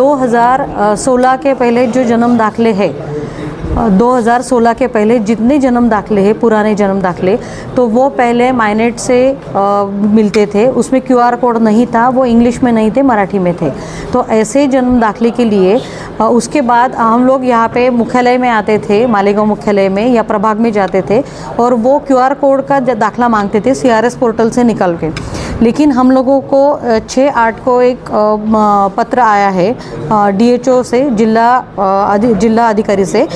2016 के पहले जो जन्म दाखले है, 2016 के पहले जितने जन्म दाखले हैं, पुराने जन्म दाखले, तो वो पहले माइनेट से मिलते थे। उसमें क्यूआर कोड नहीं था, वो इंग्लिश में नहीं थे, मराठी में थे। तो ऐसे जन्म दाखले के लिए उसके बाद हम लोग यहाँ पे मुख्यालय में आते थे, मालेगांव मुख्यालय में या प्रभाग में जाते थे और वो क्यूआर कोड का दाखला मांगते थे सीआरएस पोर्टल से निकाल के। लेकिन हम लोगों को 6/8 को एक पत्र आया है डीएचओ से, जिला अधिकारी से,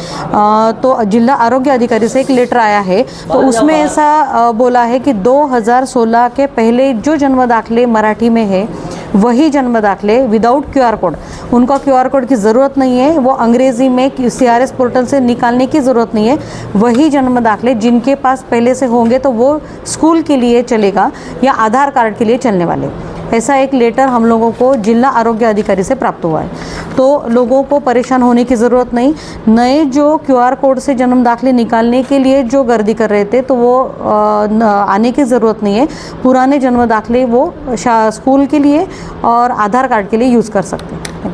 तो जिला आरोग्य अधिकारी से एक लेटर आया है। तो उसमें ऐसा बोला है कि 2016 के पहले जो जन्म दाखले मराठी में है वही जन्म दाखले विदाउट क्यूआर कोड, उनका क्यूआर कोड की ज़रूरत नहीं है, वो अंग्रेज़ी में सीआरएस पोर्टल से निकालने की ज़रूरत नहीं है। वही जन्म दाखले जिनके पास पहले से होंगे तो वो स्कूल के लिए चलेगा या आधार कार्ड के लिए चलने वाले। ऐसा एक लेटर हम लोगों को जिला आरोग्य अधिकारी से प्राप्त हुआ है। तो लोगों को परेशान होने की ज़रूरत नहीं। नए जो क्यूआर कोड से जन्म दाखले निकालने के लिए जो गर्दी कर रहे थे तो वो आने की ज़रूरत नहीं है। पुराने जन्म दाखले वो स्कूल के लिए और आधार कार्ड के लिए यूज़ कर सकते हैं।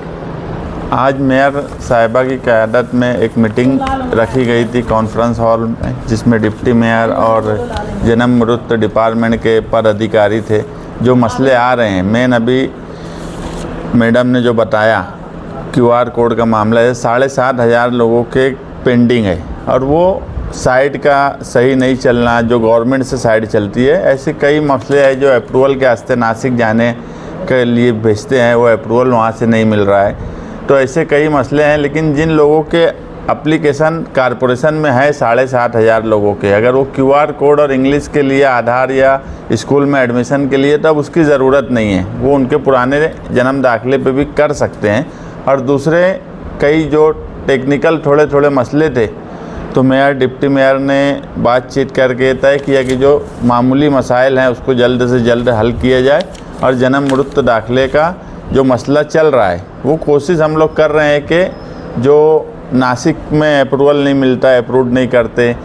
आज मेयर साहिबा की क़यादत में एक मीटिंग रखी गई थी कॉन्फ्रेंस हॉल में, जिसमें डिप्टी मेयर और जन्म मृत्यु डिपार्टमेंट के पदाधिकारी थे। जो मसले आ रहे हैं, मेन अभी मैडम ने जो बताया क्यूआर कोड का मामला है, 7,500 लोगों के पेंडिंग है और वो साइट का सही नहीं चलना, जो गवर्नमेंट से साइट चलती है, ऐसे कई मसले हैं जो अप्रूवल के वास्ते नासिक जाने के लिए भेजते हैं, वो अप्रूवल वहाँ से नहीं मिल रहा है। तो ऐसे कई मसले हैं। लेकिन जिन लोगों के एप्लीकेशन कॉरपोरेशन में है 7,500 लोगों के, अगर वो क्यूआर कोड और इंग्लिश के लिए आधार या स्कूल में एडमिशन के लिए, तब उसकी ज़रूरत नहीं है, वो उनके पुराने जन्म दाखिले पे भी कर सकते हैं। और दूसरे कई जो टेक्निकल थोड़े मसले थे, तो मेयर डिप्टी मेयर ने बातचीत करके तय किया कि जो मामूली मसाइल हैं उसको जल्द से जल्द हल किया जाए और जन्म मृत्यु दाखिले का जो मसला चल रहा है वो कोशिश हम लोग कर रहे हैं कि जो नासिक में अप्रूवल नहीं मिलता है, अप्रूव नहीं करते,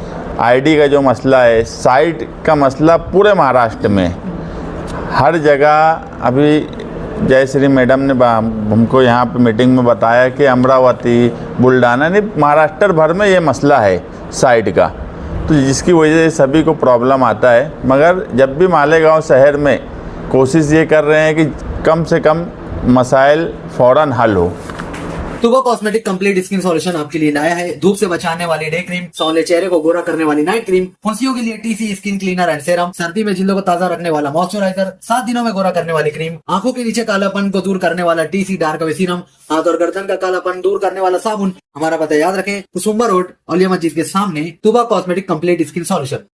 आईडी का जो मसला है, साइट का मसला पूरे महाराष्ट्र में हर जगह। अभी जयश्री मैडम ने हमको यहाँ पे मीटिंग में बताया कि अमरावती, बुल्डाना, नहीं महाराष्ट्र भर में ये मसला है साइट का, तो जिसकी वजह से सभी को प्रॉब्लम आता है। मगर जब भी मालेगांव शहर में कोशिश ये कर रहे हैं कि कम से कम मसाइल फ़ौरन हल हो। तुबा कॉस्मेटिक कंप्लीट स्किन सॉल्यूशन आपके लिए लाया है धूप से बचाने वाली डे क्रीम, सौंदर्य चेहरे को गोरा करने वाली नाइट क्रीम, फुंसियों के लिए TC skin cleaner and serum, सर्दी में जिल्दों को ताजा रखने वाला मॉइस्चराइजर, 7 दिनों में गोरा करने वाली क्रीम, आंखों के नीचे कालापन को दूर करने वाला टीसी डार्क वे सीरम, हाथ और गर्दन का कालापन दूर करने वाला साबुन। हमारा पता याद रखें, कुसुम्बा रोड, औलिया मस्जिद के सामने, तुबा कॉस्मेटिक कंप्लीट स्किन सॉल्यूशन।